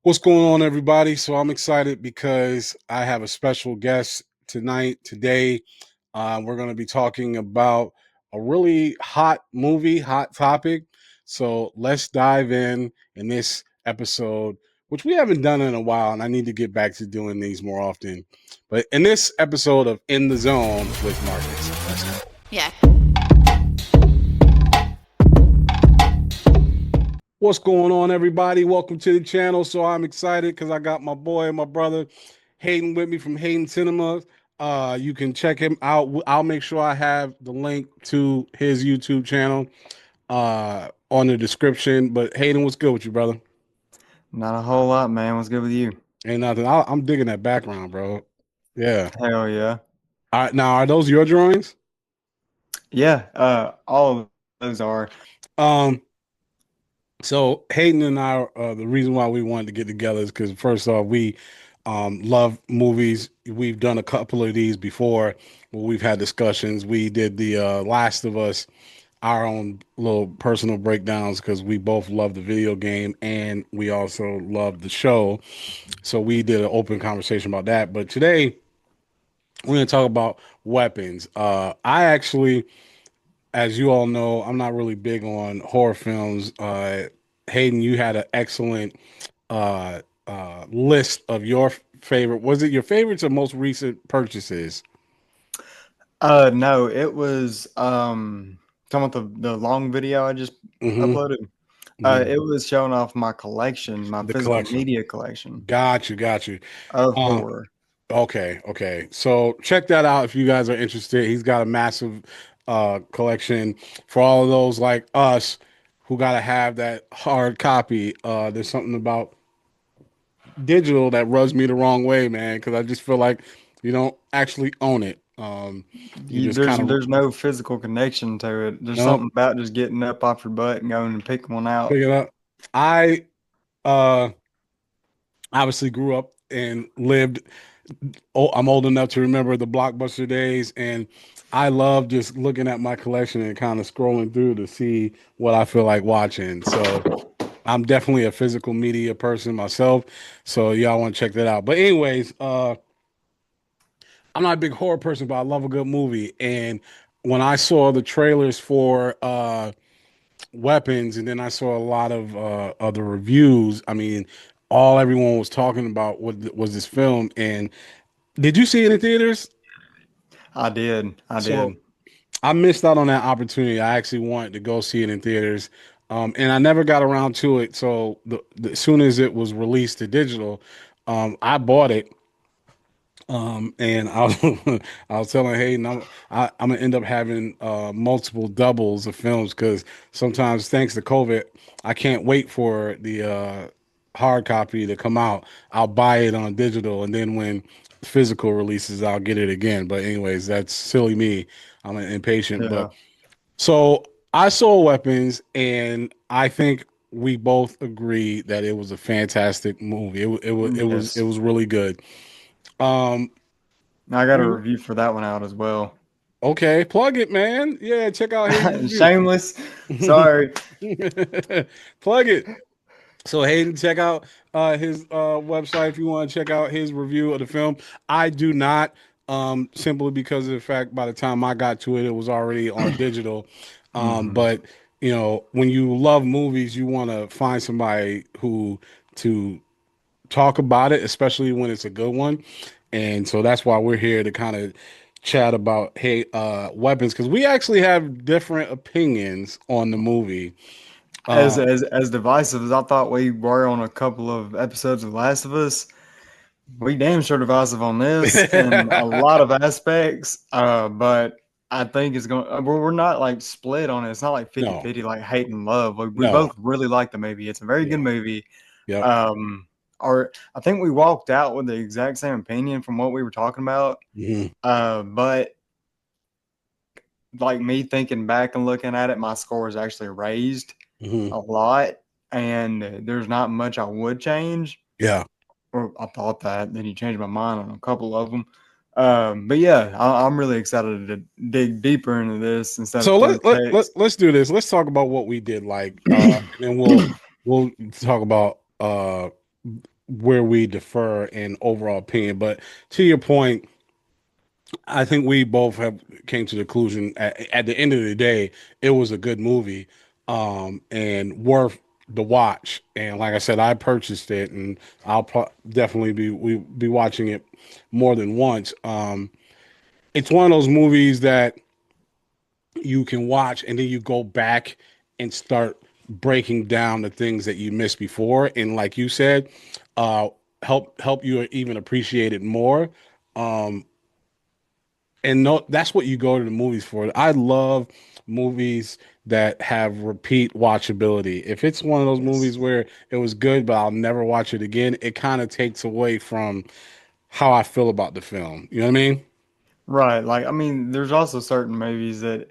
What's going on, everybody? So I'm excited because I have a special guest today. We're going to be talking about a really hot movie, hot topic. So let's dive in this episode, which we haven't done in a while, and I need to get back to doing these more often. But in this episode of In the Zone with Marcus, let's go. Yeah. What's going on, everybody? Welcome to the channel. So I'm excited because I got my boy and my brother Haden with me from Haden Cinema. You can check him out. I'll make sure I have the link to his YouTube channel on the description. But Haden, what's good with you, brother? Not a whole lot, man. What's good with you? Ain't nothing. I'm digging that background, bro. Yeah. Hell yeah. All right, now, are those your drawings? Yeah, all of those are. Um, So Hayden and I, the reason why we wanted to get together is because first off, we love movies. We've done a couple of these before where we've had discussions. We did the Last of Us, our own little personal breakdowns because we both love the video game and we also love the show. So we did an open conversation about that. But today we're going to talk about weapons. I actually, as you all know, I'm not really big on horror films. Hayden, you had an excellent list of your favorite. Was it your favorites or most recent purchases? No, it was talking about the long video I just uploaded. It was showing off my collection, my The physical collection. media collection Got you. of horror. Okay. So check that out if you guys are interested. He's got a massive collection for all of those like us who gotta have that hard copy. There's something about digital that rubs me the wrong way, man, because I just feel like you don't actually own it. You just kind of There's no physical connection to it. There's something about just getting up off your butt and going and picking one out. pick it up. I uh obviously grew up and lived. Oh, I'm old enough to remember the Blockbuster days, and I love just looking at my collection and kind of scrolling through to see what I feel like watching. So I'm definitely a physical media person myself. So y'all want to check that out. But anyways, I'm not a big horror person, but I love a good movie. And when I saw the trailers for Weapons, and then I saw a lot of the reviews, I mean, all everyone was talking about was this film. And did you see it in theaters? I did. So I missed out on that opportunity. I actually wanted to go see it in theaters, and I never got around to it. So as soon as it was released to digital, I bought it. And I was, I was telling Hayden, I'm gonna end up having multiple doubles of films because sometimes, thanks to COVID, I can't wait for the hard copy to come out. I'll buy it on digital, and then when physical releases, I'll get it again. But anyways, that's silly me. I'm impatient. Yeah. But so I saw Weapons, and I think we both agree that it was a fantastic movie. It was really good. Um, I got a review for that one out as well. Okay, plug it, man. Yeah, check out his Shameless. Sorry. Plug it. So Hayden, check out his website if you want to check out his review of the film. I do not, simply because of the fact by the time I got to it, it was already on digital. But you know, when you love movies, you want to find somebody who to talk about it, especially when it's a good one. And so that's why we're here to kind of chat about weapons, because we actually have different opinions on the movie. As divisive as I thought we were on a couple of episodes of Last of Us, we damn sure divisive on this in a lot of aspects. But I think it's going. We're not like split on it. It's not like 50-50, like hate and love. We both really like the movie. It's a very good movie. Yeah. Or I think we walked out with the exact same opinion from what we were talking about. But like me thinking back and looking at it, my score is actually raised a lot, and there's not much I would change. Yeah. Or I thought that, then you changed my mind on a couple of them. But yeah, I'm really excited to dig deeper into this instead so of let's do this. Let's talk about what we did like, and then we'll talk about where we differ in overall opinion. But to your point, I think we both have came to the conclusion at the end of the day, it was a good movie, and worth the watch. And like I said, I purchased it, and definitely be watching it more than once. It's one of those movies that you can watch, and then you go back and start breaking down the things that you missed before, and like you said, uh, help you even appreciate it more. Um, and no, that's what you go to the movies for. I love movies that have repeat watchability. If it's one of those movies Yes. where it was good, but I'll never watch it again, it kind of takes away from how I feel about the film. You know what I mean? Right. Like, I mean, there's also certain movies that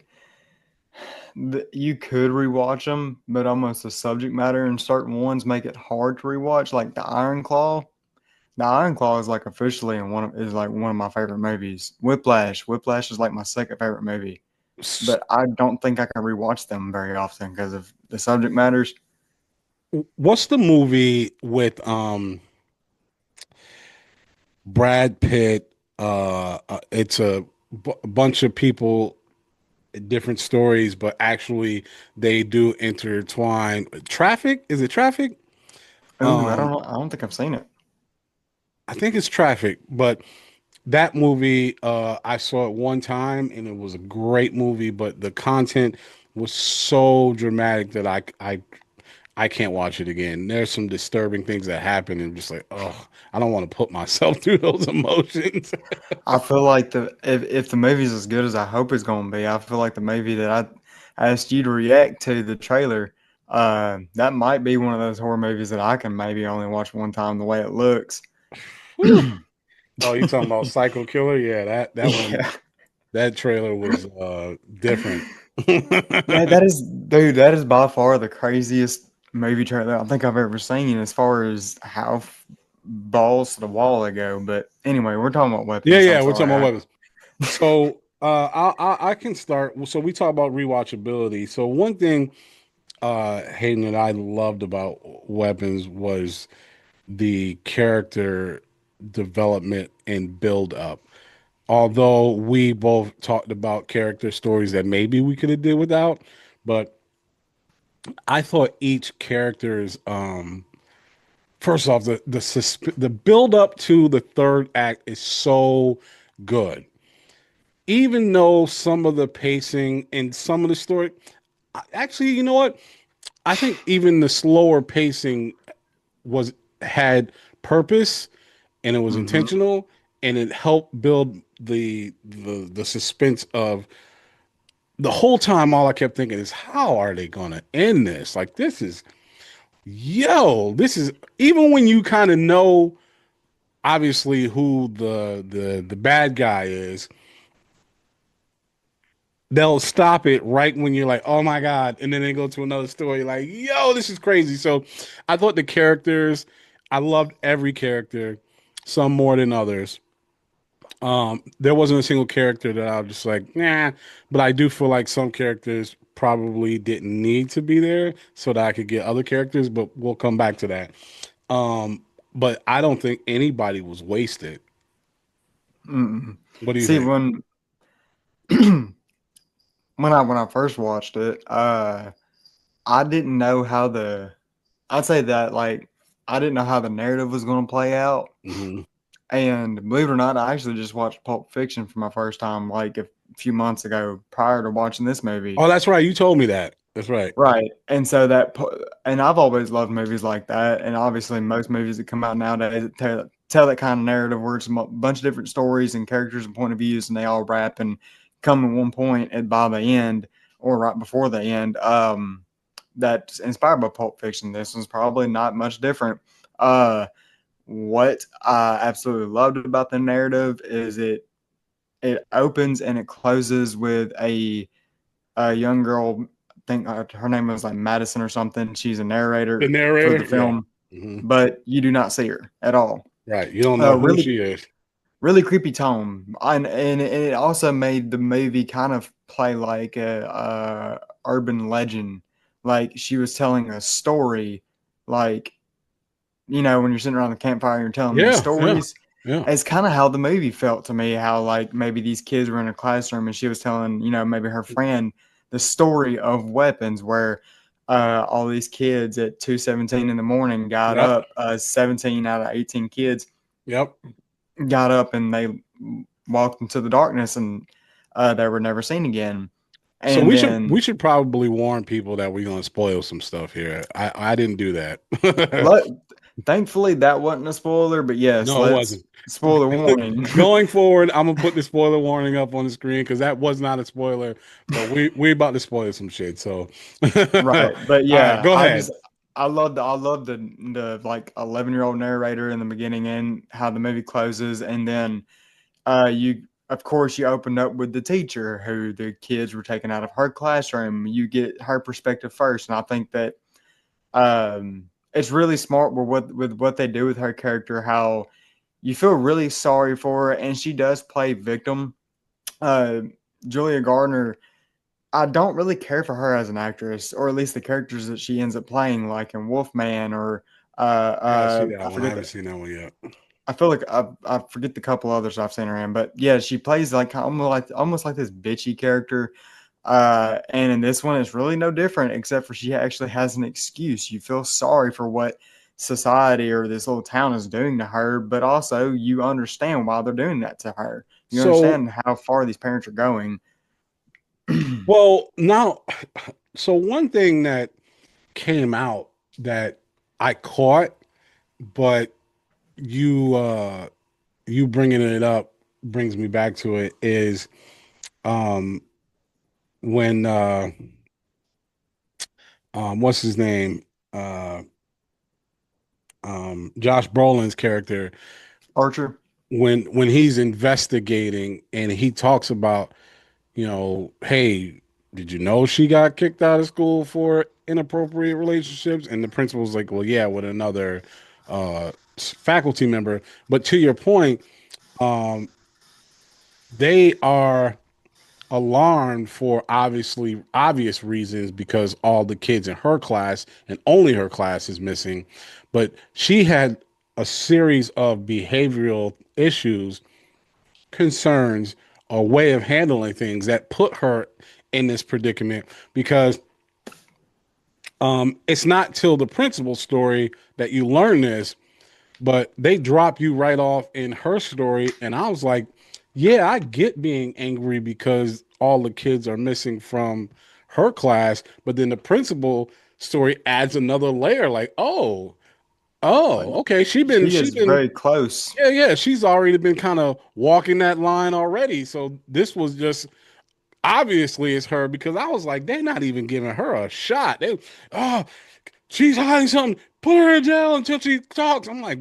you could rewatch them, but almost the subject matter and certain ones make it hard to rewatch. Like the Iron Claw. The Iron Claw is like officially in is like one of my favorite movies. Whiplash. Whiplash is like my second favorite movie, S- but I don't think I can rewatch them very often because of the subject matters. What's the movie with Brad Pitt? It's a bunch of people, different stories, but actually they do intertwine. Traffic? Is it Traffic? Ooh, I don't Um, know. I don't think I've seen it. I think it's Traffic, but that movie, I saw it one time and it was a great movie, but the content was so dramatic that I can't watch it again. There's some disturbing things that happen and I'm just like, oh, I don't want to put myself through those emotions. I feel like the if the movie's as good as I hope it's going to be, I feel like the movie that I asked you to react to the trailer, that might be one of those horror movies that I can maybe only watch one time the way it looks. Whew. Oh, you talking about Psycho Killer? Yeah, that one, Yeah. that trailer was different. That is, dude, that is by far the craziest movie trailer I think I've ever seen as far as how balls to the wall they go. But anyway, we're talking about Yeah, weapons. I'm yeah, we're talking sorry. about weapons. So I can start. So we talk about rewatchability. So one thing Hayden and I loved about Weapons was the character development and build up. Although we both talked about character stories that maybe we could have did without, but I thought each character's first off the build up to the third act is so good. Even though some of the pacing and some of the story, actually, you know what? I think even the slower pacing was had purpose and it was Hmm. intentional and it helped build the suspense of the whole time. All I kept thinking is how are they gonna end this? Like this is even when you kind of know obviously who the bad guy is, they'll stop it right when you're like, oh my God. And then they go to another story like, yo, this is crazy. So I thought the characters, I loved every character, some more than others. There wasn't a single character that I was just like, nah, but I do feel like some characters probably didn't need to be there so that I could get other characters, but we'll come back to that. Um, but I don't think anybody was wasted. Mm-mm. What do you See, think? when I first watched it, I didn't know how the I'd say that like I didn't know how the narrative was going to play out. Hmm. And believe it or not, I actually just watched Pulp Fiction for my first time like a few months ago prior to watching this movie. Oh, that's right. You told me that. That's right. Right. And so and I've always loved movies like that. And obviously, most movies that come out nowadays that tell that kind of narrative where it's a bunch of different stories and characters and point of views, and they all wrap and come at one point and by the end or right before the end. That's inspired by Pulp Fiction. This one's probably not much different. What I absolutely loved about the narrative is it opens and it closes with a young girl. I think her name was like Madison or something. She's a The narrator for narrator, the yeah. film, Hmm. but you do not see her at all. Right. You don't know who Really, she is. really creepy tone, and it also made the movie kind of play like a urban legend. Like she was telling a story, like when you're sitting around the campfire and you're telling these Yeah, yeah, stories. yeah, It's kind of how the movie felt to me. How like maybe these kids were in a classroom and she was telling maybe her friend the story of weapons, where all these kids at 2:17 in the morning got yep, up. 17 out of 18 kids yep. got up and they walked into the darkness, and they were never seen again. So And we then, should probably warn people that we're gonna spoil some stuff here. I didn't do that. let, thankfully, that wasn't a spoiler. But yes, No, it let's wasn't. spoiler warning. Going forward, I'm gonna put the spoiler warning up on the screen because that was not a spoiler, but we about to spoil some shit. So, all Right. But right, yeah, go ahead. I love the like 11-year-old narrator in the beginning and how the movie closes, and then you of course you opened up with the teacher who the kids were taken out of her classroom. You get her perspective first, and I think that it's really smart with what they do with her character, how you feel really sorry for her, and she does play victim. Uh, Julia Gardner, I don't really care for her as an actress, or at least the characters that she ends up playing, like in Wolfman or I gotta see that I one. I forget. haven't seen that one yet. I feel like I forget the couple others I've seen her in, but yeah, she plays like almost like this bitchy character. And in this one, it's really no different, except for she actually has an excuse. You feel sorry for what society or this little town is doing to her, but also you understand why they're doing that to her. You So, understand how far these parents are going. well, now, so one thing that came out that I caught, but you you bringing it up brings me back to it is um when what's his name? Uh Josh Brolin's character Archer. when he's investigating and he talks about, hey, did you know she got kicked out of school for inappropriate relationships? And the principal's like, well, yeah, with another faculty member. But to your point, um, they are alarmed for obviously obvious reasons because all the kids in her class and only her class is missing. But she had a series of behavioral issues, concerns, a way of handling things that put her in this predicament because it's not till the principal story that you learn this, but they drop you right off in her story. And I was like, yeah, I get being angry because all the kids are missing from her class. But then the principal story adds another layer like, Like okay. she She is been, very close. yeah, yeah. She's already been kind of walking that line already. So this was just obviously it's her because I was like, they're not even giving her a shot. Oh, she's hiding something. Put her in jail until she talks. I'm like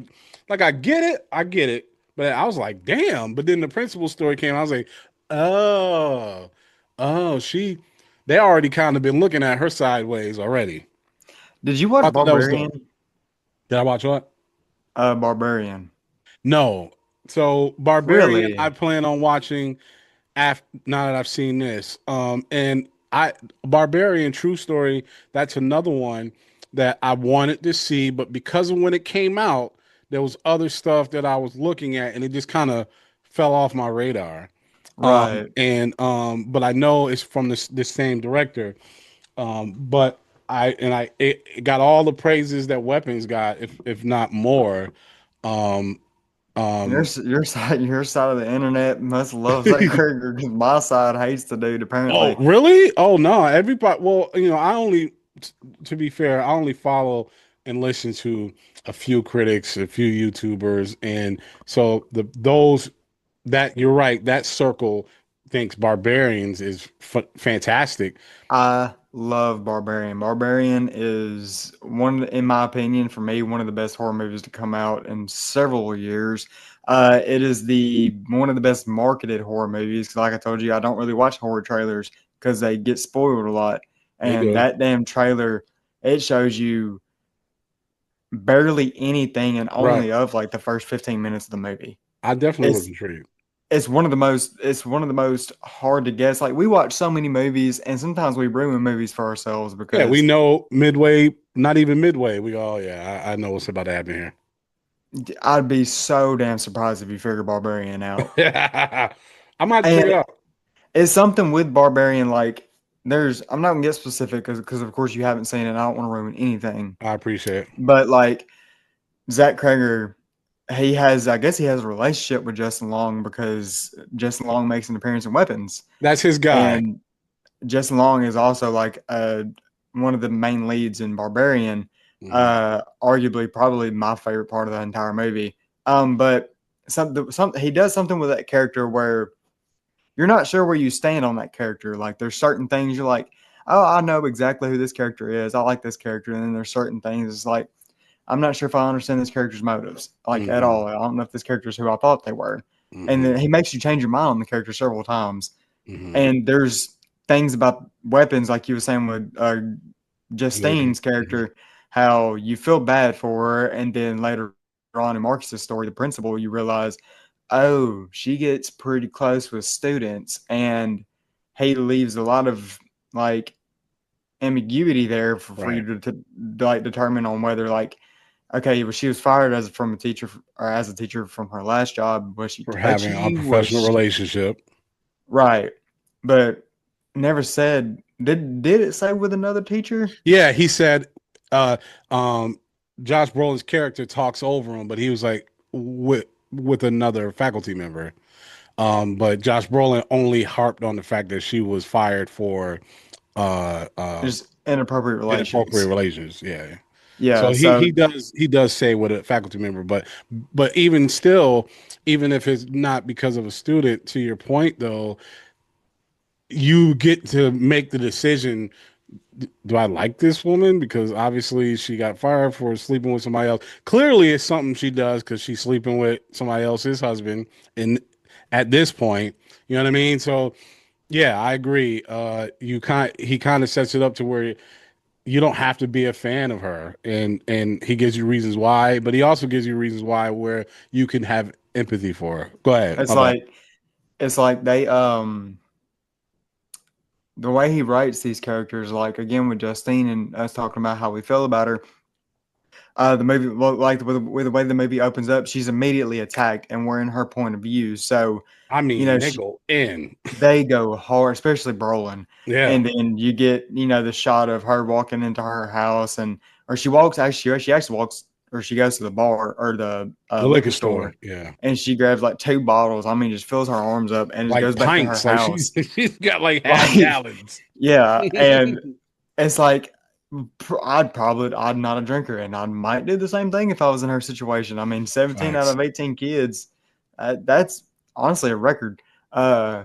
I get it. But I was like, damn. But then the principal story came. I was like, oh, oh, they already kind of been looking at her sideways already. Did you I watch thought that was dope. Barbarian? Did I watch what? Barbarian. No. So Barbarian, I Really? plan on watching now that I've seen this. And I Barbarian True Story, that's another one that I wanted to see, but because of when it came out, there was other stuff that I was looking at and it just kind of fell off my radar. Right. But I know it's from this same director. But it got all the praises that Weapons got, if not more. Um, um, Your side of the internet must love that character because my side hates the dude. Oh, Apparently, really? Oh no, everybody. Well, to be fair, I only follow and listen to a few critics, a few YouTubers, and so those that you're right, that circle thinks Barbarians is fantastic. I love Barbarian. Barbarian is in my opinion, for me, one of the best horror movies to come out in several years. It is the one of the best marketed horror movies. 'Cause like I told you, I don't really watch horror trailers because they get spoiled a lot. They And do. that damn trailer, it shows you barely anything and Right. only of like the first 15 minutes of the movie. I definitely was It's intrigued. it's one of the most hard to guess. Like we watch so many movies and sometimes we ruin movies for ourselves Yeah, we because know midway, not even midway. We go, oh yeah, I know what's about to happen I'd be so damn surprised if you figure Barbarian out. here. I might check it And out. it's something with Barbarian like I'm not gonna get specific because of course you haven't seen it and I don't want to ruin anything. I appreciate it. But like Zach Krager, I guess he has a relationship with Justin Long because Justin Long makes an appearance in Weapons. That's his guy. And Justin Long is also like one of the main leads in Barbarian. Hmm. Arguably, probably my favorite part of the entire movie. But he does something with that character where you're not sure where you stand on that character. Like there's certain things you're like, oh, I know exactly who this character is. I like this character, and then there's certain things it's like I'm not sure if I understand this character's motives like at Hmm. all. I don't know if this character is who I thought they were. And then Hmm. he makes you change your mind on the character several times. Hmm. And there's things about weapons, like you were saying with Logan. Justine's Mhm. character, how you feel bad for her, and then later on in Marcus's story, the principal, you realize, oh, she gets pretty close with students, and he leaves a lot of like ambiguity there for Right. you to like determine on whether like okay, well, she was fired as from a teacher or as a teacher from her last job. Was she For having an touchy? Was unprofessional she relationship. right? But never said. Did it say with another teacher? Yeah, he said uh Josh Brolin's character talks over him, but he was like with another faculty member. But Josh Brolin only harped on the fact that she was fired for uh uh Just inappropriate inappropriate relations. relations. Yeah. Yeah. So So he does say with a faculty member, but even still, even if it's not because of a student, to your point though, you get to make the decision. Do I like this woman? Because obviously she got fired for sleeping with somebody else. Clearly, it's something she does because she's sleeping with somebody else's husband. And at this point, you know what I mean? So yeah, I agree. He kind of sets it up to where you don't have to be a fan of her, and he gives you reasons why, but he also gives you reasons why where you can have empathy for her. Go ahead, it's my bad. like it's like they the way he writes these characters, like again with Justine and us talking about how we feel about her. The movie, well, like with the way the movie opens up, she's immediately attacked, and we're in her point of view. So, I you mean, know, they go in. they go hard, especially Brolin. Yeah, And then you get, the shot of her walking into her house, and or she walks actually, she actually walks, or she goes to the bar or the the liquor liquor store, store. Yeah. and she grabs like two bottles. I mean, just fills her arms up and just Like goes back to her pints. Like she's house. she's got like half Like, gallons. yeah, and it's like I'm not a drinker, and I might do the same thing if I was in her situation. I mean, 17 out Facts. of 18 kids, that's honestly a record. Uh,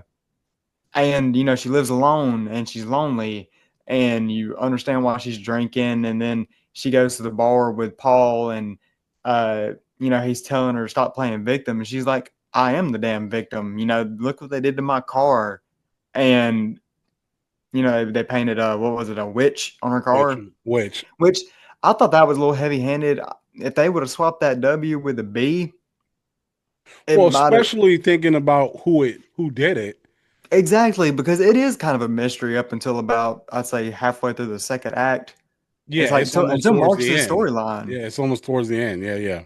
and she lives alone and she's lonely, and you understand why she's drinking, and then she goes to the bar with Paul, and he's telling her to stop playing victim, and she's like, I am the damn victim, look what they did to my car. And they painted what was it, a witch on her Which car, which which I thought that was a little heavy handed. If they would have swapped that W with a B, it well, might have. especially thinking about who did it. Exactly, because it is kind of a mystery up until about, I'd say, halfway through the second act. Yeah, It's like it's almost until towards the Marcus's end. storyline Yeah, it's almost towards the end. Yeah, yeah.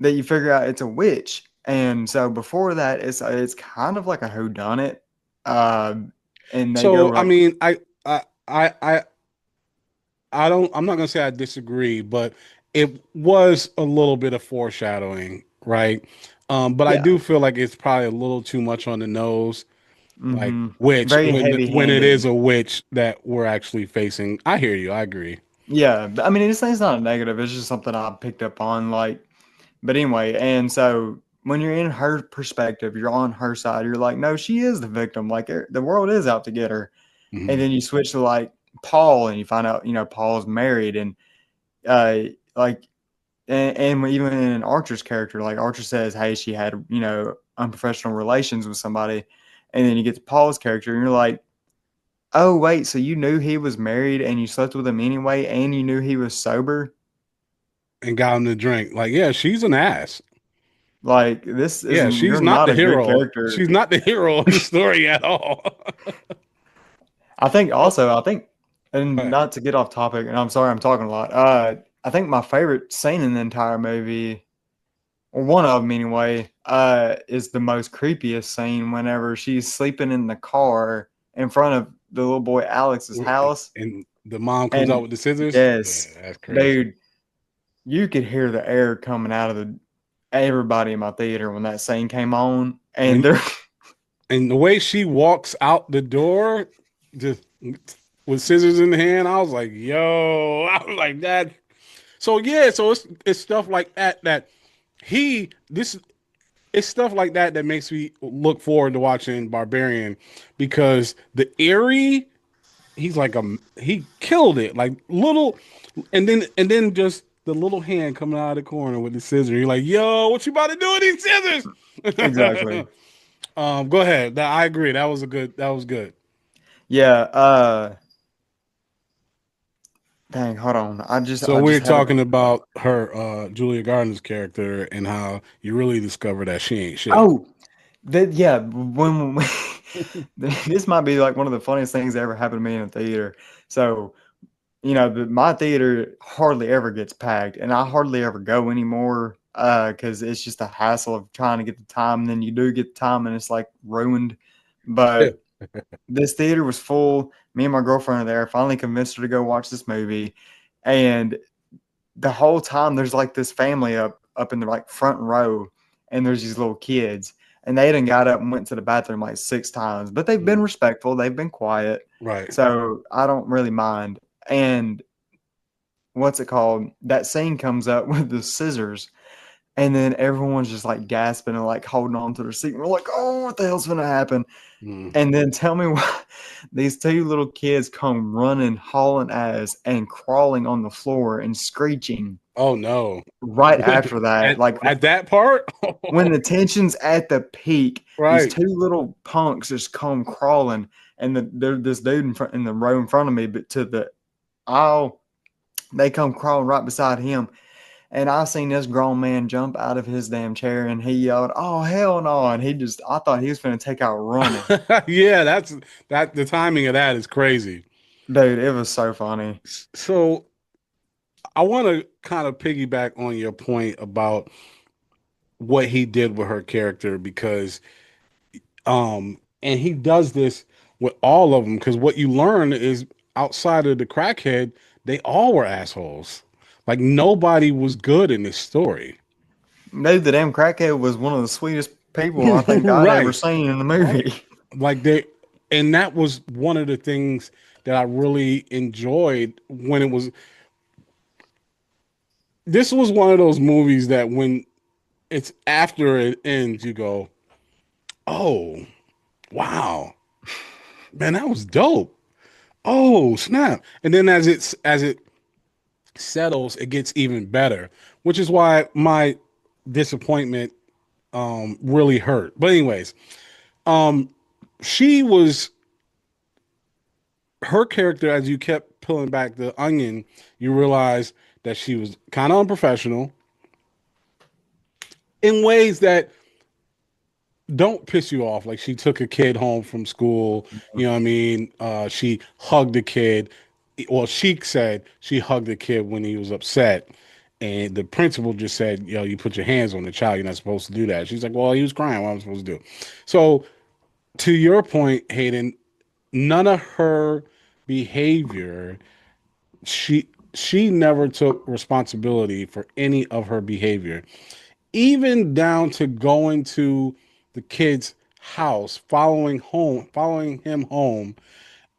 that you figure out it's a witch, and so before that, it's kind of like a whodunit, uh, and they go So I like, mean, I I I I'm not gonna say I disagree, but it was a little bit of foreshadowing, right? But I yeah, do feel like it's probably a little too much on the nose. Like mm-hmm, which very heavy when it is handed. a witch that we're actually facing. I hear you. I agree. Yeah, I mean, it's not a negative. It's just something I picked up on, like. But anyway, and so when you're in her perspective, you're on her side. You're like, no, she is the victim. Like the world is out to get her. And Hmm. then you switch to like Paul, and you find out, Paul's married, and uh, like, and even in Archer's character, like Archer says, hey, she had unprofessional relations with somebody, and then you get to Paul's character, and you're like, oh wait, so you knew he was married and you slept with him anyway, and you knew he was sober. And got him to drink. Like, yeah, she's an ass. Like this Yeah, isn't. she's You're not not the a good hero. character. She's not the hero of the story at all. I think also, I think, and Right. not to get off topic, and I'm sorry I'm talking a lot. I think my favorite scene in the entire movie, or one of them anyway, is the most creepiest scene whenever she's sleeping in the car in front of the little boy Alex's house. And the mom comes out And with the scissors. Yeah, yes, that's crazy. dude, you could hear the air coming out of the everybody in my theater when that scene came on, and When they're and the way she walks out the door, just with scissors in the hand, I was like, "Yo!" I was like that. So yeah, so it's stuff like that he this it's stuff like that makes me look forward to watching Barbarian because the eerie he's like he killed it like little and then just the little hand coming out of the corner with the scissors. You're like, yo, what you about to do with these scissors? exactly. Go ahead. I agree. That was good. Yeah. Dang. Hold on. So I we're just had a. talking about her Julia Gardner's character and how you really discover that she ain't shit. Oh, that yeah. When this might be like one of the funniest things that ever happened to me in a theater. So my theater hardly ever gets packed, and I hardly ever go anymore because it's just a hassle of trying to get the time. And then you do get the time, and it's like ruined. Yeah. But this theater was full. Me and my girlfriend are there. Finally convinced her to go watch this movie, and the whole time there's like this family up in the like front row, and there's these little kids, and they done got up and went to the bathroom like 6 times, but they've been Mm, respectful. They've been quiet, right. so I don't really mind. And what's it called? That scene comes up with the scissors, and then everyone's just like gasping and like holding on to their seat. And we're like, oh, what the hell's gonna happen? Mm. And then tell me why these two little kids come running, hauling ass, and crawling on the floor and screeching Oh no. right after that. at Like at that part? when the tension's at the peak, these Right. two little punks just come crawling, and there's this dude in the row in front of me, but to the aisle, they come crawling right beside him. And I seen this grown man jump out of his damn chair and he yelled, "Oh hell no!" And I thought he was gonna take out running. Yeah, that the timing of that is crazy. Dude, it was so funny. So I want to kind of piggyback on your point about what he did with her character because and he does this with all of them because what you learn is outside of the crackhead, they all were assholes. Like nobody was good in this story. Dude, the damn crackhead was one of the sweetest people I think I'd ever Right. seen in the Right. movie. Like they and that was one of the things that I really enjoyed when it was this was one of those movies that when it's after it ends, you go, "Oh, wow, man, that was dope. Oh, snap!" And then as it settles, it gets even better, which is why my disappointment really hurt. But anyways, um, she was her character as you kept peeling back the onion, you realize that she was kind of unprofessional in ways that don't piss you off. Like she took a kid home from school, you know what I mean? She hugged the kid. Well, she said she hugged the kid when he was upset. And the principal just said, yo, you put your hands on the child. You're not supposed to do that. She's like, well, he was crying. What am I supposed to do? So, to your point, Hayden, none of her behavior, she never took responsibility for any of her behavior, even down to going to the kid's house, following him home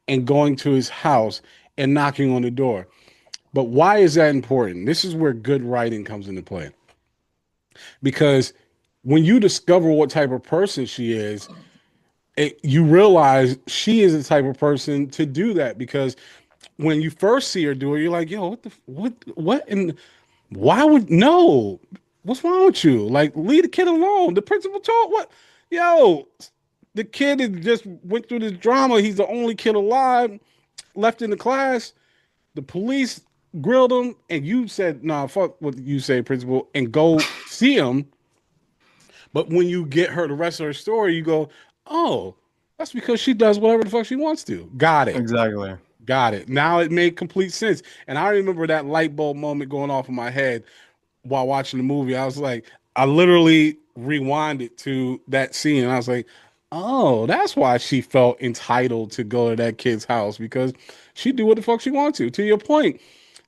and going to his house and knocking on the door. But why is that important? This is where good writing comes into play. Because when you discover what type of person she is, you realize she is the type of person to do that. Because when you first see her do it, you're like, yo, what, and why would no? What's wrong with you? Like, leave the kid alone. The principal told what? Yo, the kid had just went through this drama. He's the only kid alive left in the class. The police grilled him, and you said, "Nah, fuck what you say, principal," and go see him. But when you get her the rest of her story, you go, oh, that's because she does whatever the fuck she wants to. Got it. Exactly. Got it. Now it made complete sense. And I remember that light bulb moment going off in my head while watching the movie. I was like, I literally rewinded to that scene and I was like, oh, that's why she felt entitled to go to that kid's house because she do what the fuck she wants to. To your point,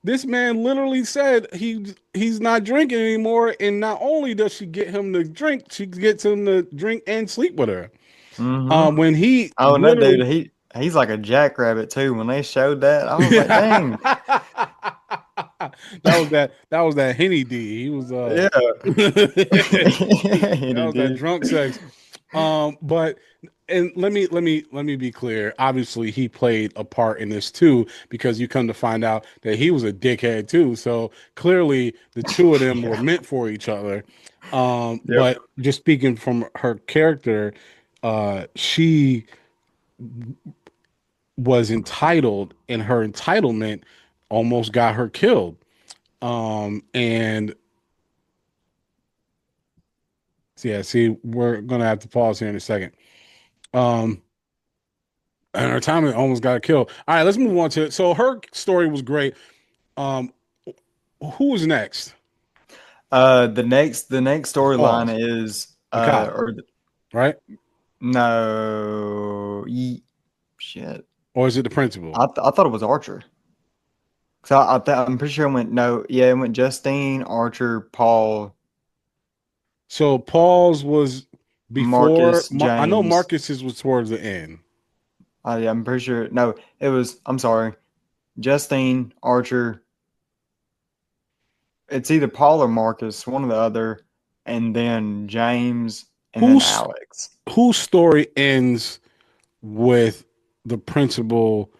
this man literally said he's not drinking anymore, and not only does she get him to drink, she gets him to drink and sleep with her. Mm-hmm. When he Oh, and that dude, literally he's like a jackrabbit too. When they showed that, I was like, that dang, was that Henny D. He was yeah, that and he was that did. drunk sex. But and let me be clear. Obviously, he played a part in this too, because you come to find out that he was a dickhead too. So clearly, the two of them were Yeah. meant for each other. Yep. But just speaking from her character, she was entitled, and her entitlement almost got her killed. And yeah, see, we're gonna have to pause here in a second. Um, and her timing almost got killed. All right, let's move on to it. So her story was great. Um, who was next? The next storyline Pause. is The cop, or right? no, shit. Or is it the principal? I thought it was Archer. So I'm pretty sure it went no, yeah, it went Justine, Archer, Paul, So Paul's was before. Marcus, I know James. Marcus's was towards the end. Yeah, I'm pretty sure. No, it was. I'm sorry, Justine, Archer. It's either Paul or Marcus, one or the other, and then James, and then Whose Alex. whose story ends with the principal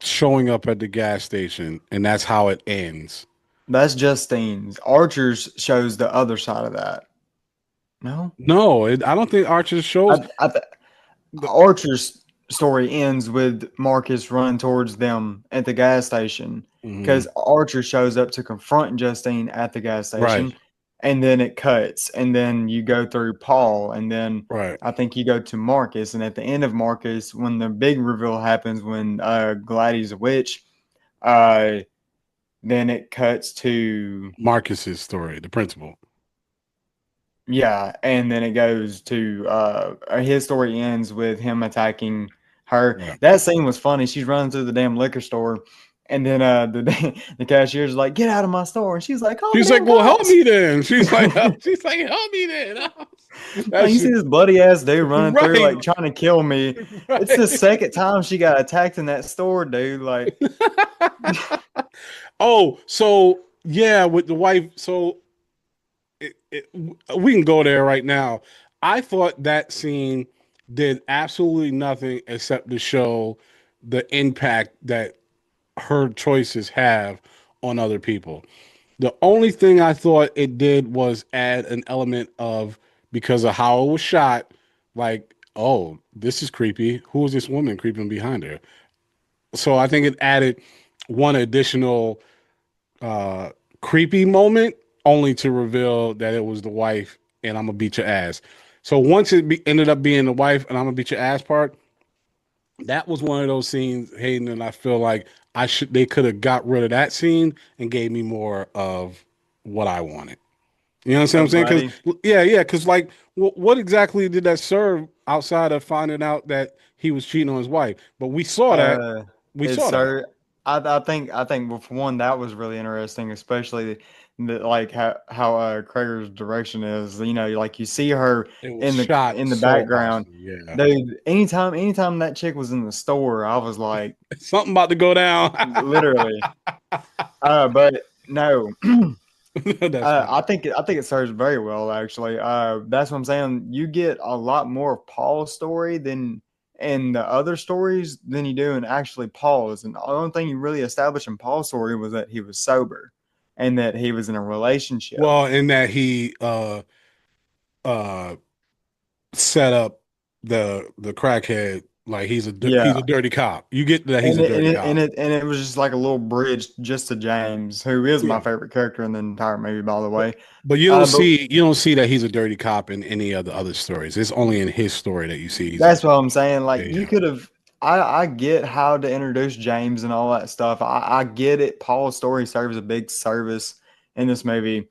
showing up at the gas station, and that's how it ends. That's Justine's. Archer's shows the other side of that. No, No, I don't think Archer I, shows I, th- the. Archer's story ends with Marcus running towards them at the gas station Mhm. because Archer shows up to confront Justine at the gas Right, station, and then it cuts, and then you go through Paul, and then right. I think you go to Marcus, and at the end of Marcus, when the big reveal happens, when Gladys a witch, uh, then it cuts to Marcus's story, the principal. yeah, and then it goes to his story ends with him attacking her. Right. That scene was funny. She's running through the damn liquor store, and then the cashier's like, "Get out of my store!" And she's like, "Call the She's like, damn "Well, help cops!" me then." She's like, "Help me then." Like, That's you see this bloody ass dude running through, right, like trying to kill me. It's the right. second time she got attacked in that store, dude. Like, Oh, so yeah, with the wife. So we can go there right now. I thought that scene did absolutely nothing except to show the impact that her choices have on other people. The only thing I thought it did was add an element of, because of how it was shot, like, oh, this is creepy. Who is this woman creeping behind her? So I think it added one additional uh creepy moment, only to reveal that it was the wife and I'm gonna beat your ass. So once ended up being the wife and I'm gonna beat your ass part, that was one of those scenes, Hayden, and I feel like they could have got rid of that scene and gave me more of what I wanted. You know what I'm of saying? Because Gladys, yeah, because like, what exactly did that serve outside of finding out that he was cheating on his wife? But we saw that. uh, We it's saw that. so. I think well, for one that was really interesting, especially like how Krager's direction is. You know, like you see her It was in the shot in the so background. awesome. Yeah, Dude, anytime that chick was in the store, I was like, something about to go down. literally. But no, That's funny. I think it serves very well actually. That's what I'm saying. You get a lot more of Paul's story than in the other stories than you do in actually Paul's. And the only thing you really established in Paul's story was that he was sober and that he was in a relationship. Well, in that he uh set up the crackhead. Like he's Yeah. a dirty cop. You get that he's And a it, and dirty it and cop. it and it was just like a little bridge just to James, who is my Yeah. favorite character in the entire movie, by the But way. but But you don't see that he's a dirty cop in any of the other stories. It's only in his story that you see he's a that's what I'm saying. yeah, Like you yeah. could have. I get how to introduce James and all that stuff. I get it. Paul's story serves a big service in this movie,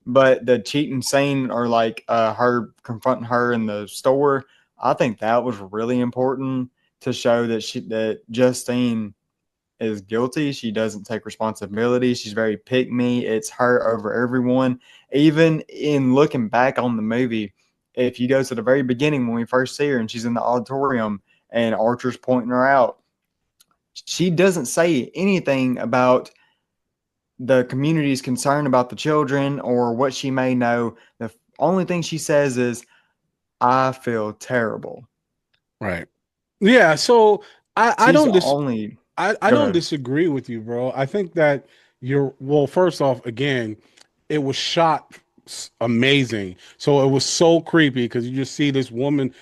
but the cheating scene or like her confronting her in the store, I think that was really important to show that Justine is guilty. She doesn't take responsibility. She's very pick me. It's her over everyone. Even in looking back on the movie, if you go to the very beginning when we first see her and she's in the auditorium and Archer's pointing her out, she doesn't say anything about the community's concern about the children or what she may know. The only thing she says is, I feel terrible. Right. Yeah, so I She's don't the dis only. I Go don't ahead. disagree with you, bro. I think that you're well, first off, again, it was shot amazing. So it was so creepy because you just see this woman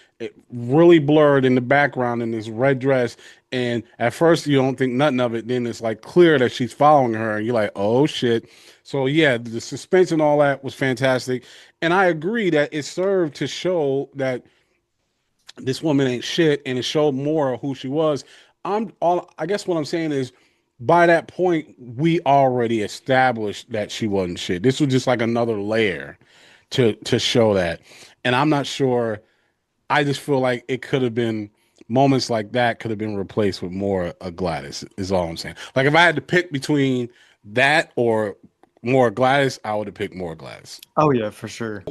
really blurred in the background in this red dress. And at first you don't think nothing of it. Then it's like clear that she's following her, and you're like, oh shit. So yeah, the suspense and all that was fantastic. And I agree that it served to show that this woman ain't shit and it showed more of who she was. I guess what I'm saying is by that point we already established that she wasn't shit. This was just like another layer to show that. And I'm not sure, I just feel like it could have been moments like that could have been replaced with more Gladys is all I'm saying. Like if I had to pick between that or more Gladys, I would have picked more Gladys. Oh yeah, for sure.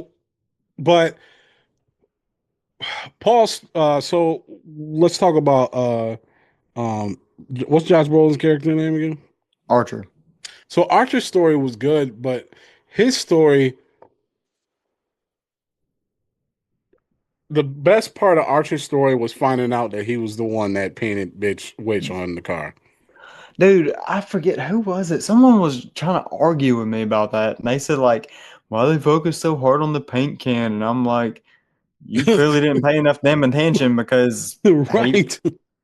But Paul, so let's talk about Um, what's Josh Brolin's character name again? Archer. So Archer's story was good, but his story, the best part of Archer's story was finding out that he was the one that painted bitch witch on the car. Dude, I forget who was it. Someone was trying to argue with me about that, and they said like, "Why they focus so hard on the paint can?" And I'm like, "You clearly didn't pay enough damn attention because he." Right,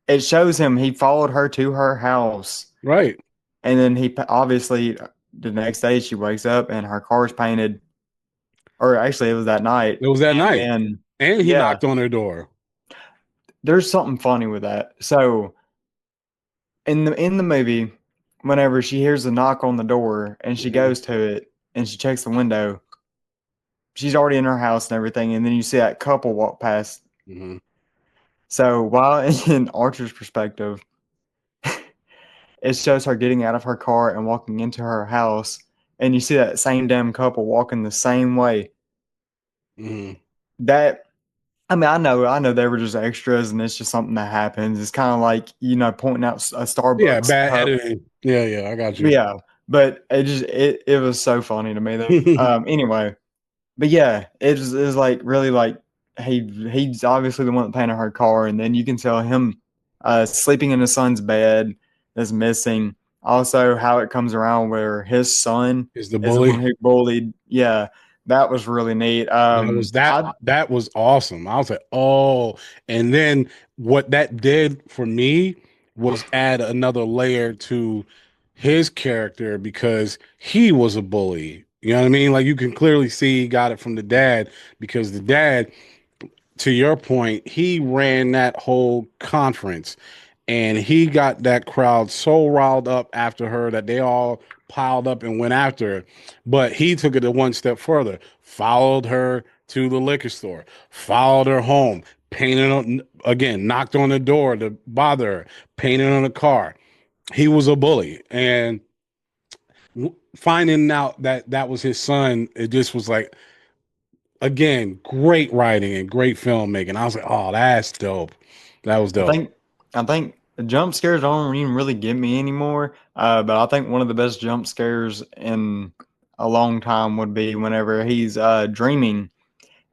It shows him he followed her to her house, right. and then obviously the next day she wakes up and her car's painted, or actually it was that night, It was that and night, then and he yeah, knocked on her door. there's something funny with that. So in the movie, whenever she hears a knock on the door and she Hmm. goes to it and she checks the window, she's already in her house and everything, and then you see that couple walk past. Hmm. So while in Archer's perspective, it shows her getting out of her car and walking into her house, and you see that same damn couple walking the same way. Hmm. That I mean, I know they were just extras, and it's just something that happens. It's kind of like pointing out a Yeah, Starbucks bad cup. editing. Yeah, yeah, I got you. Yeah, but it was so funny to me though. Anyway, but yeah, it was like really like he's obviously the one that painted her car, and then you can tell him sleeping in his son's bed is missing. Also, how it comes around where his son Is the is the one bully? who bullied. Yeah, that was really neat. I That was awesome. I was like, oh, and then what that did for me was add another layer to his character because he was a bully. You know what I mean? Like you can clearly see he got it from the dad because the dad, to your point, he ran that whole conference and he got that crowd so riled up after her that they all piled up and went after her. But he took it a one step further, followed her to the liquor store, followed her home, painted on again, knocked on the door to bother her, painted on the car. He was a bully, and finding out that that was his son, it just was like again, great writing and great filmmaking. I was like, oh, that's dope. That was I dope. think I think the jump scares don't even really get me anymore. But I think one of the best jump scares in a long time would be whenever he's dreaming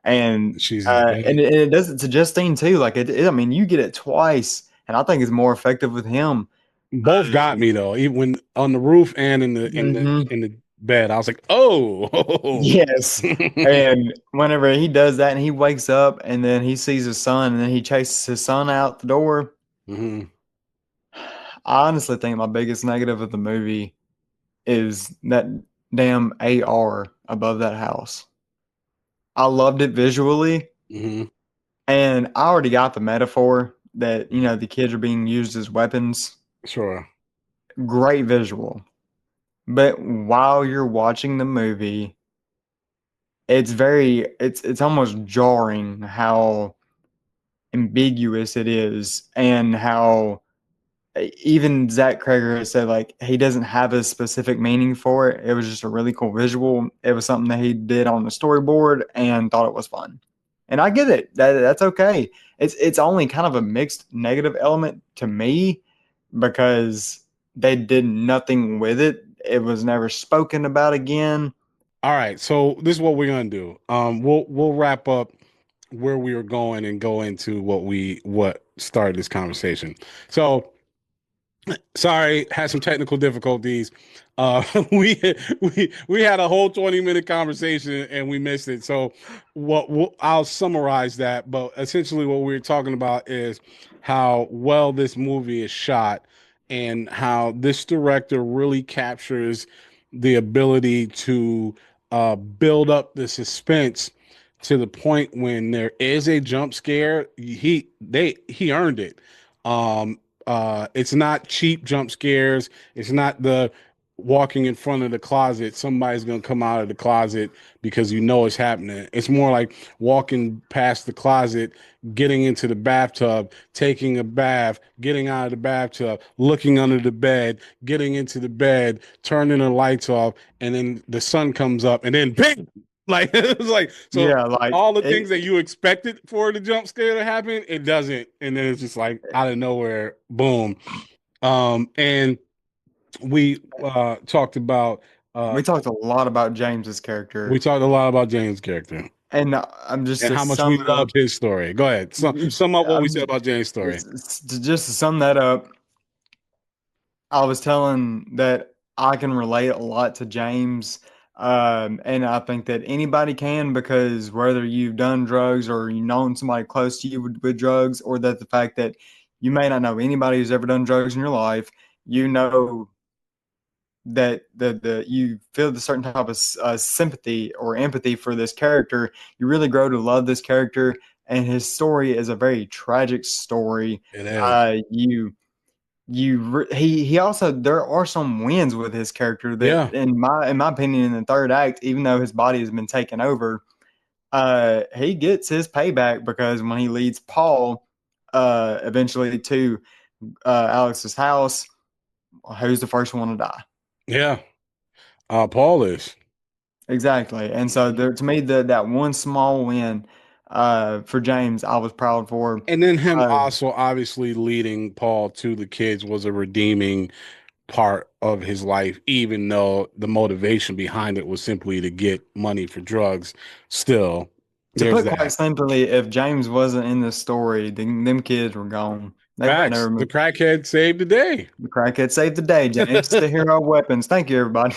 and She's his it does it to Justine too. Like I mean, you get it twice, and I think it's more effective with him. both got me though. Even when on the roof and in the Hmm. in the bed. I was like, oh. Yes. And whenever he does that and he wakes up and then he sees his son and then he chases his son out the door, Hmm. I honestly think my biggest negative of the movie is that damn AR above that house. I loved it visually, Hmm. and I already got the metaphor that, the kids are being used as weapons. Sure. Great visual. But while you're watching the movie, it's almost jarring how ambiguous it is and how even Zach Krager has said like he doesn't have a specific meaning for it. It was just a really cool visual. It was something that he did on the storyboard and thought it was fun. And I get it. That's okay. It's only kind of a mixed negative element to me because they did nothing with it. It was never spoken about again. All right, so this is what we're gonna do. We'll wrap up where we were going and go into what started this conversation. So sorry, had some technical difficulties. We we had a whole 20-minute conversation and we missed it. So I'll summarize that. But essentially, what we are talking about is how well this movie is shot and how this director really captures the ability to build up the suspense to the point when there is a jump scare. He earned it. It's not cheap jump scares. It's not the walking in front of the closet. Somebody's gonna come out of the closet because you know it's happening. It's more like walking past the closet, getting into the bathtub, taking a bath, getting out of the bathtub, looking under the bed, getting into the bed, turning the lights off, and then the sun comes up, and then bing! Like it's like so Yeah, like all the things it. that you expected for the jump scare to happen, it doesn't. And then it's just like out of nowhere, boom. And we talked about uh We talked a lot about James's character, we talked a lot about James' character and I'm just and to how much sum we it up. loved his story. Go ahead. Sum up what we I'm said about James' story. just to sum that up. I was telling that I can relate a lot to James, and I think that anybody can because whether you've done drugs or you known somebody close to you with drugs, or that the fact that you may not know anybody who's ever done drugs in your life, you know that the you feel the certain type of sympathy or empathy for this character. You really grow to love this character, and his story is a very tragic story. It is. He also there are some wins with his character that Yeah. in my opinion in the third act, even though his body has been taken over, he gets his payback because when he leads Paul eventually to Alex's house, who's the first one to die? Yeah. Paul is. Exactly. And so there, to me, that one small win for James, I was proud for. And then him Uh, also obviously leading Paul to the kids was a redeeming part of his life, even though the motivation behind it was simply to get money for drugs. Still, to there's put quite that. simply, if James wasn't in this story, then them kids were gone. They would Facts. never The move. crackhead saved the day. The crackhead saved the day, James. The hero of weapons. Thank you, everybody.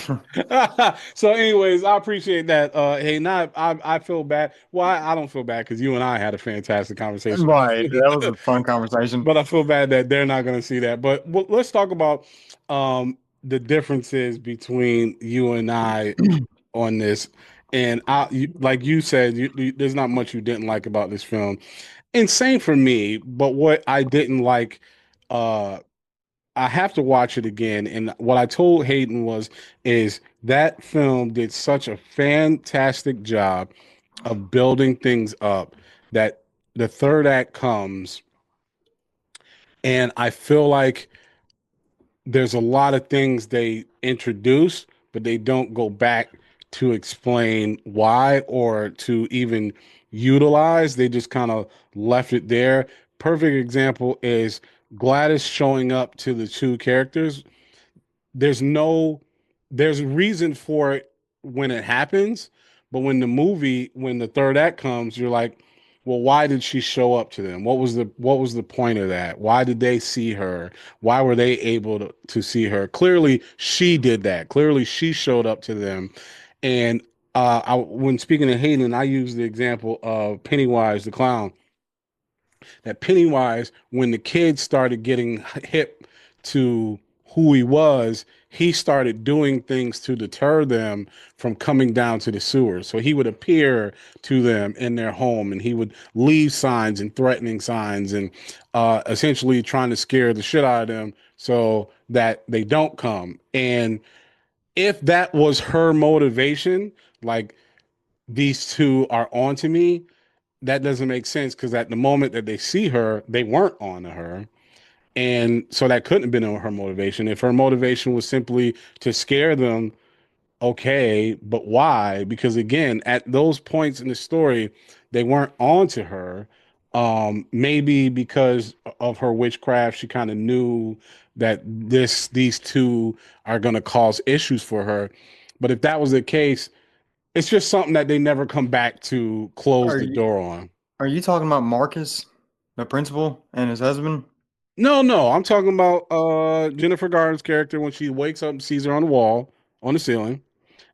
So, anyways, I appreciate that. Hey, not I feel bad. Well, I don't feel bad because you and I had a fantastic conversation. Right. That was a fun conversation. But I feel bad that they're not going to see that. But let's talk about the differences between you and I on this. And like you said, there's not much you didn't like about this film. And same for me. But what I didn't like, uh, I have to watch it again. And what I told Hayden is that film did such a fantastic job of building things up that the third act comes, and I feel like there's a lot of things they introduce, but they don't go back to explain why or to even utilize. They just kind of left it there. Perfect example is Gladys showing up to the two characters. There's no there's reason for it when it happens, but when the third act comes, you're like, well, why did she show up to them? What was the point of that? Why did they see her? Why were they able to see her? Clearly, she did that. Clearly, she showed up to them. And when speaking to Hayden, I use the example of Pennywise the clown. That Pennywise, when the kids started getting hip to who he started doing things to deter them from coming down to the sewers. So he would appear to them in their home and he would leave signs and threatening signs and essentially trying to scare the shit out of them so that they don't come. And if that was her motivation, like these two are on to me, that doesn't make sense because at the moment that they see her, they weren't on to her. And so that couldn't have been her motivation. If her motivation was simply to scare them, okay, but why? Because again, at those points in the story, they weren't on to her. Maybe because of her witchcraft, she kind of knew that these two are going to cause issues for her. But if that was the case, it's just something that they never come back to close Are the you door on. are you talking about Marcus, the principal, and his husband? No, no, I'm talking about Jennifer Garner's character when she wakes up and sees her on the wall, on the ceiling,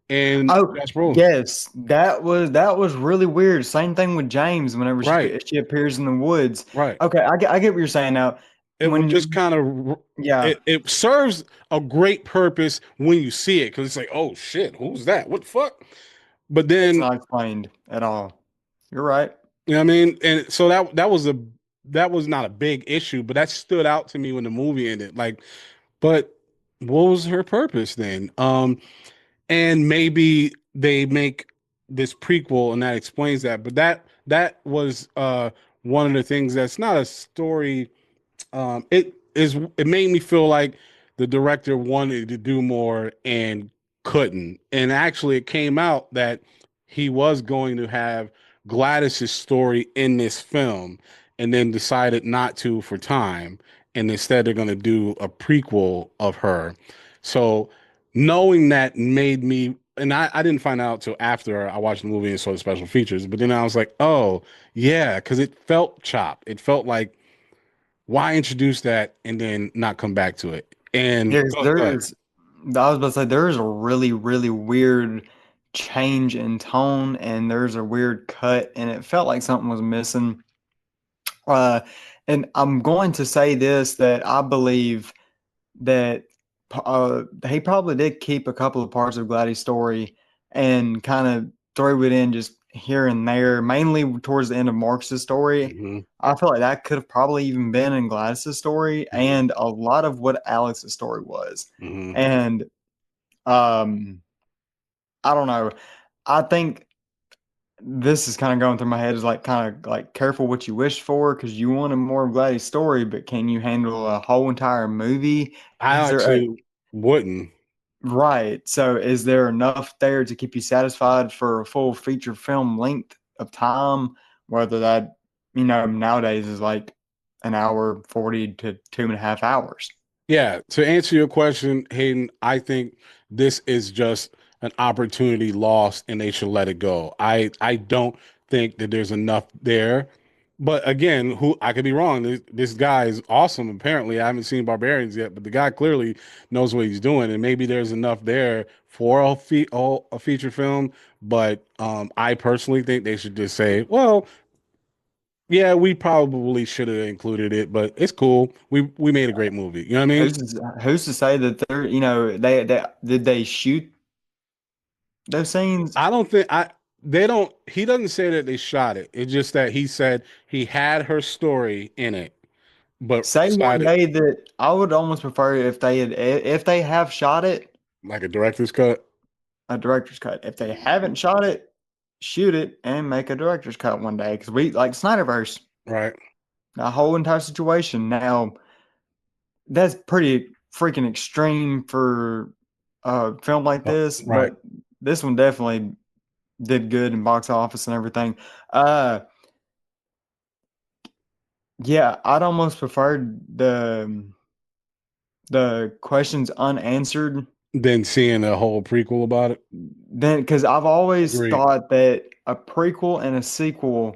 and Oh, Josh Brolin. yes, that was really weird. Same thing with James whenever Right, she appears in the woods. right. Okay, I get what you're saying now. It was When just kind of yeah, it serves a great purpose when you see it because it's like, oh shit, who's that? What the fuck? But it's then, not explained at all. You're right. you know what I mean? And so that was not a big issue, but that stood out to me when the movie ended. Like, but what was her purpose then? And maybe they make this prequel and that explains that. But that was one of the things that's not a story. It made me feel like the director wanted to do more and couldn't. And actually, it came out that he was going to have Gladys's story in this film, and then decided not to for time, and instead they're going to do a prequel of her. So knowing that made me. And I didn't find out till after I watched the movie and saw the special features. But then I was like, oh, yeah, because it felt chopped. It felt like why introduce that and then not come back to it? And Yeah, 'cause go ahead. I was about to say there's a really, really weird change in tone and there's a weird cut and it felt like something was missing. Uh, and I'm going to say this that I believe that he probably did keep a couple of parts of Gladys' story and kind of throw it in just here and there, mainly towards the end of Marx's story. Hmm. I feel like that could have probably even been in Gladys's story Hmm. and a lot of what Alex's story was. Hmm. And um, I don't know. I think this is kind of going through my head is like kind of like careful what you wish for because you wanted more of Gladys' story, but can you handle a whole entire movie? I Is there a actually wouldn't. right? So is there enough there to keep you satisfied for a full feature film length of time? Whether that nowadays is like an hour 40 to 2.5 hours. Yeah, to answer your question, Hayden, I think this is just an opportunity lost and they should let it go. I don't think that there's enough there. But again, who I could be wrong. This guy is awesome. Apparently, I haven't seen Barbarians yet, but the guy clearly knows what he's doing, and maybe there's enough there for a feature film. But I personally think they should just say, well, yeah, we probably should have included it, but it's cool. We made a great movie. You know what I mean? Who's to say that they're they did they shoot those scenes? I don't think I they don't he doesn't say that they shot it. It's just that he said he had her story in it, but Say one decided day that I would almost prefer if they have shot it, like a director's cut. a director's cut. If they haven't shot it, shoot it and make a director's cut one day because we like Snyderverse, Right. the whole entire situation. Now that's pretty freaking extreme for a film like this, Right. but this one definitely did good in box office and everything. Uh, yeah, I'd almost prefer the questions unanswered Then seeing a whole prequel about it. then because I've always Agreed. thought that a prequel and a sequel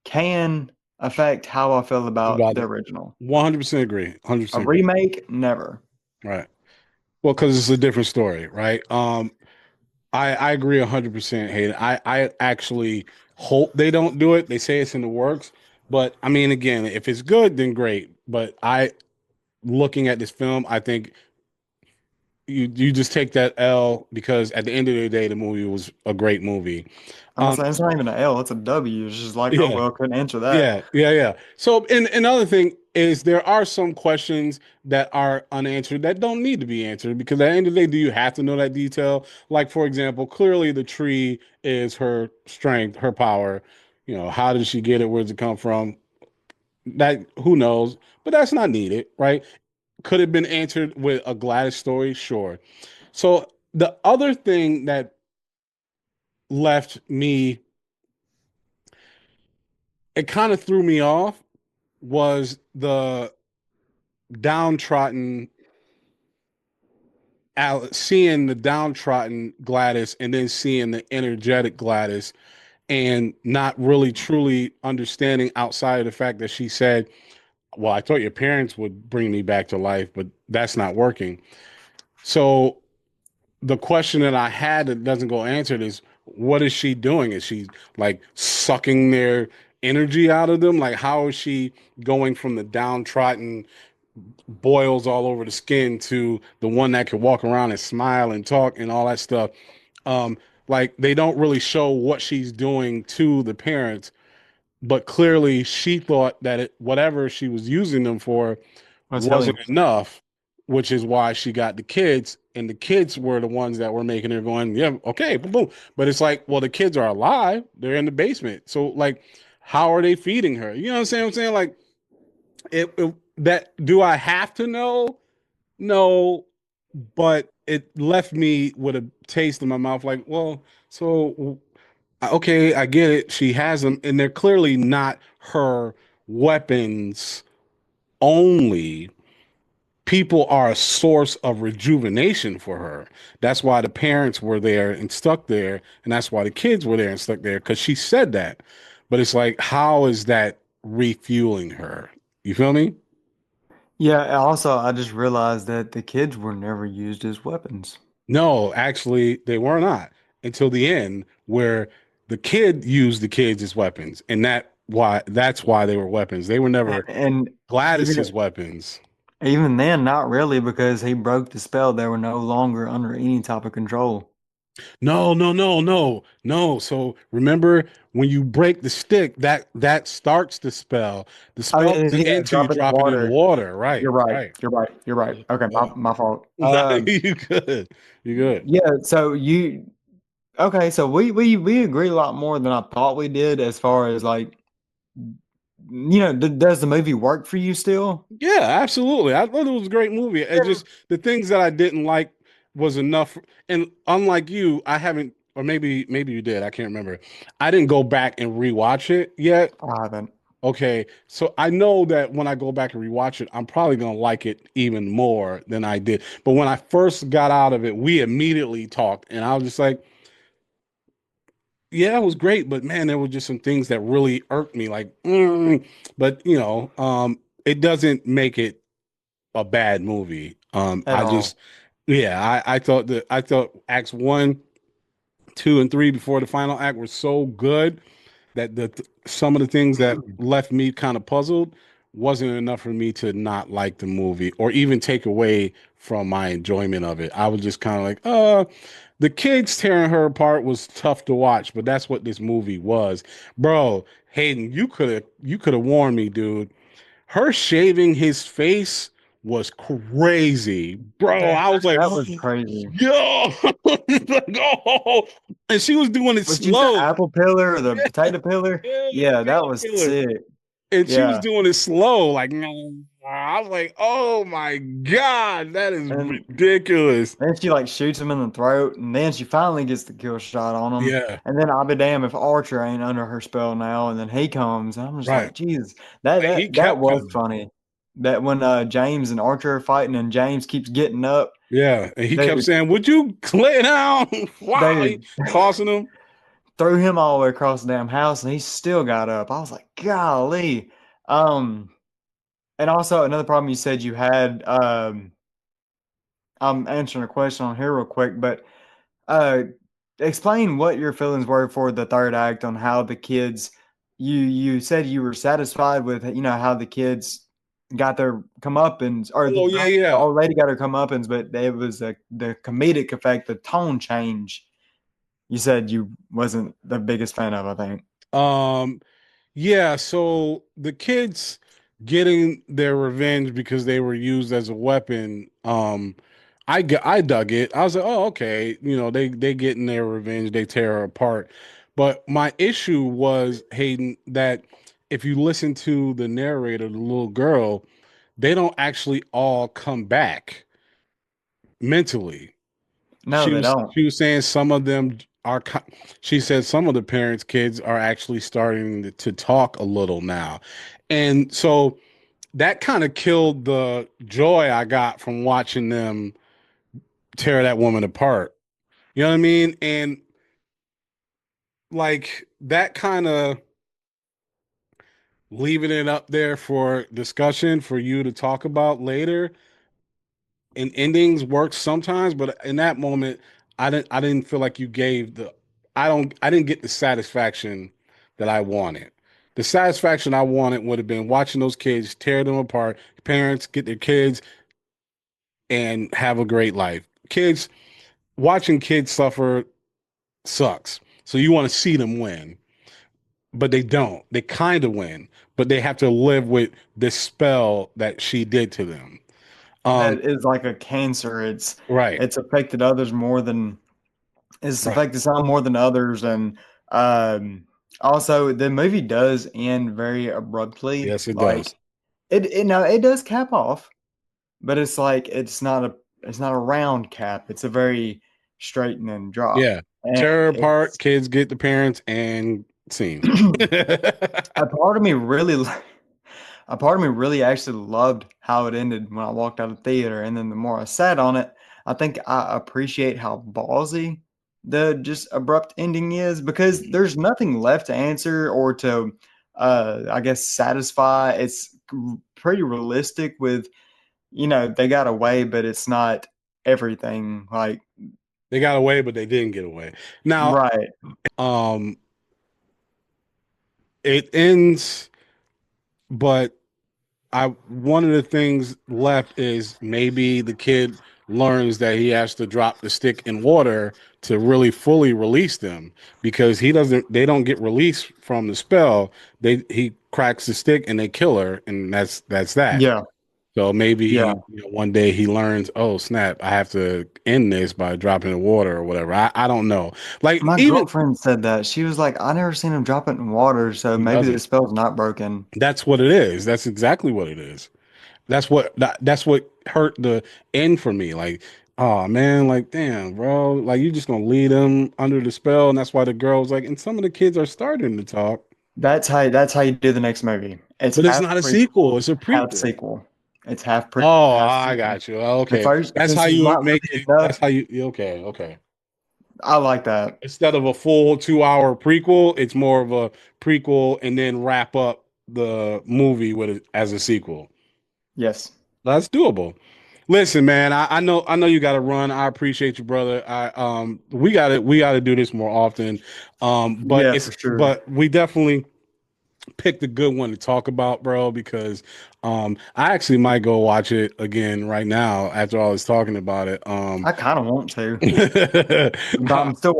can affect how I feel about About the it. original. 100% agree. A 100% agree. remake, never. Right. Well, because it's a different story, right? I agree 100%, Hayden. I actually hope they don't do it. They say it's in the works, but I mean, again, if it's good, then great. But looking at this film, I think you just take that L because at the end of the day, the movie was a great movie. I'm not Um, saying it's not even an L, it's a W. It's just like, oh yeah, well, couldn't answer that. yeah. So, and another thing is there are some questions that are unanswered that don't need to be answered because at the end of the day, do you have to know that detail? Like, for example, clearly the tree is her strength, her power. You know, how did she get it? Where does it come from? That who knows, but that's not needed, right? Could have been answered with a Gladys story, sure. So the other thing that left me, it kind of threw me off was the downtrodden seeing the downtrodden Gladys and then seeing the energetic Gladys and not really truly understanding outside of the fact that she said, well, I thought your parents would bring me back to life, but that's not working. So the question that I had that doesn't go answered is what is she doing? Is she like sucking their energy out of them? Like how is she going from the downtrodden boils all over the skin to the one that could walk around and smile and talk and all that stuff? Um, like they don't really show what she's doing to the parents, but clearly she thought that whatever she was using them for What's wasn't healing? enough, which is why she got the kids, and the kids were the ones that were making her going, yeah, okay, boom, boom. But it's like, well, the kids are alive; they're in the basement, so like, how are they feeding her? You know what I'm saying? Like, that do I have to know? No, but it left me with a taste in my mouth, like, well, so okay, I get it. She has them, and they're clearly not her weapons only. People are a source of rejuvenation for her. That's why the parents were there and stuck there, and that's why the kids were there and stuck there because she said that. But it's like, how is that refueling her? You feel me? Yeah, and also I just realized that the kids were never used as weapons. No, actually, they were not until the end, where the kid used the kids as weapons, and that's why they were weapons. They were never And Gladys's even weapons. even then, not really, because he broke the spell. They were no longer under any type of control. No. So remember when you break the stick, that starts the spell. The Oh spell yeah, doesn't yeah, end till you drop it in the drop it in the water. water. Right, You're right. right. You're right. You're right. Okay, Yeah. my fault. Nah, you good. You good. Yeah. So you okay? So we agree a lot more than I thought we did as far as like does the movie work for you still? Yeah, absolutely. I thought it was a great movie. It Yeah. just the things that I didn't like was enough. And unlike you, I haven't, or maybe you did. I can't remember. I didn't go back and rewatch it yet. I haven't. Okay, so I know that when I go back and rewatch it, I'm probably gonna like it even more than I did. But when I first got out of it, we immediately talked, and I was just like, "Yeah, it was great, but man, there were just some things that really irked me." Like, but it doesn't make it a bad movie. At I all. just, yeah, I thought acts one, two, and three before the final act were so good that some of the things that left me kind of puzzled wasn't enough for me to not like the movie or even take away from my enjoyment of it. I was just kind of like, the kids tearing her apart was tough to watch, but that's what this movie was. Bro, Hayden, you could have warned me, dude. Her shaving his face was crazy, bro. That I was like, that was crazy. yo, like, oh, and she was doing it Was she the slow. apple pillar or the Yeah, potato pillar? yeah, the Yeah, that potato was peeler. sick. And she was Yeah. doing it slow, like, I was like, oh my God, that is And ridiculous. then she like shoots him in the throat, and then she finally gets the kill shot on him. Yeah, And then I'll be damned if Archer ain't under her spell now. And then he comes, and I'm just right. like, Jesus, that Like, he that that kept was coming. funny. That when James and Archer are fighting, and James keeps getting up, Yeah. And he kept dude, saying, would you lay down? Wow. He dude, tossing him. threw him all the way across the damn house, and he still got up. I was like, golly. Um, and also another problem you said you had. I'm answering a question on here real quick, but uh, explain what your feelings were for the third act on how the kids. You said you were satisfied with how the kids got their comeuppance, or Oh yeah, the yeah. old lady got her comeuppance, but it was the comedic effect, the tone change. You said you wasn't the biggest fan of, I think. Um, yeah, so the kids getting their revenge because they were used as a weapon, I dug it. I was like, oh, okay, they getting their revenge, they tear her apart. But my issue was, Hayden, that if you listen to the narrator, the little girl, they don't actually all come back mentally. No, they don't. She was saying some of them are. She said some of the parents' kids are actually starting to talk a little now, and so that kind of killed the joy I got from watching them tear that woman apart. You know what I mean? And like that kind of leaving it up there for discussion for you to talk about later. And endings work sometimes, but in that moment, I didn't feel like you gave the I didn't get the satisfaction that I wanted. The satisfaction I wanted would have been watching those kids tear them apart, parents get their kids and have a great life. Kids watching kids suffer sucks. So you want to see them win, but they don't. They kind of win, but they have to live with this spell that she did to them. That Um, is like a cancer. right, It's affected others more than it's right. affected some more than others, and um, also the movie does end very abruptly. Yes, it does. Like it now it does cap off, but it's like it's not a round cap. It's a very straight and then drop, Yeah. and Tear apart, it's kids get the parents and scene. a part of me really a part of me really actually loved how it ended when I walked out of the theater, and then the more I sat on it, I think I appreciate how ballsy the just abrupt ending is because there's nothing left to answer or to, I guess, satisfy. It's pretty realistic with, they got away, but it's not everything. Like, They got away, but they didn't get away. Now, right. um, it ends, but I one of the things left is maybe the kid learns that he has to drop the stick in water to really fully release them because they don't get released from the spell. He cracks the stick and they kill her, and that's that. Yeah. So Yeah. maybe one day he learns, oh snap, I have to end this by dropping the water or whatever. I don't know. Like My even girlfriend said that. She was like, I never seen him drop it in water, so he maybe the doesn't. spell's not broken. That's what it is. That's exactly what it is. That's what hurt the end for me. Like, oh man, like damn, bro, like you just gonna lead them under the spell, and that's why the girls like, and some of the kids are starting to talk, That's how you do the next movie. It's but it's half not a prequel, sequel; it's a half prequel. sequel. It's half prequel, Oh, half I sequel. got you. The Okay, first, that's how since it's you not make really it. enough, That's how you. Okay, okay. I like that. Instead of a full 2 hour prequel, it's more of a prequel and then wrap up the movie with it as a sequel. Yes. That's doable. Listen, man, I know you got to run. I appreciate you, brother. We got to do this more often. Yeah, for sure. But we definitely picked a good one to talk about, bro, because I actually might go watch it again right now after I was talking about it. I kind of want to. I,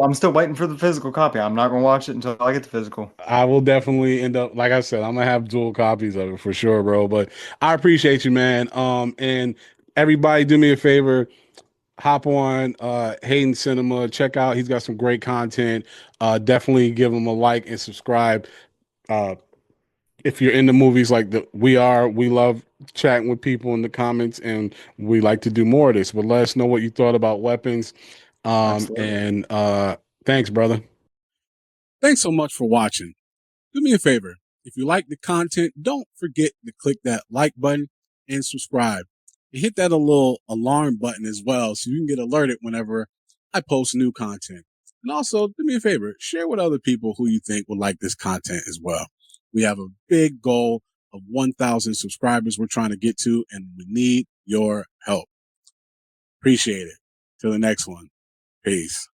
I'm still waiting for the physical copy. I'm not gonna watch it until I get the physical. I will definitely end up, like I said, I'm gonna have dual copies of it for sure, bro. But I appreciate you, man. And everybody, do me a favor, hop on Hayden Cinema, check out. He's got some great content. Definitely give him a like and subscribe. Uh, if you're into movies like we are, we love chatting with people in the comments, and we like to do more of this. But let us know what you thought about weapons. Absolutely. And thanks, brother. Thanks so much for watching. Do me a favor. If you like the content, don't forget to click that like button and subscribe. And hit that little alarm button as well so you can get alerted whenever I post new content. And also, do me a favor, share with other people who you think would like this content as well. We have a big goal of 1,000 subscribers we're trying to get to, and we need your help. Appreciate it. Till the next one. Peace.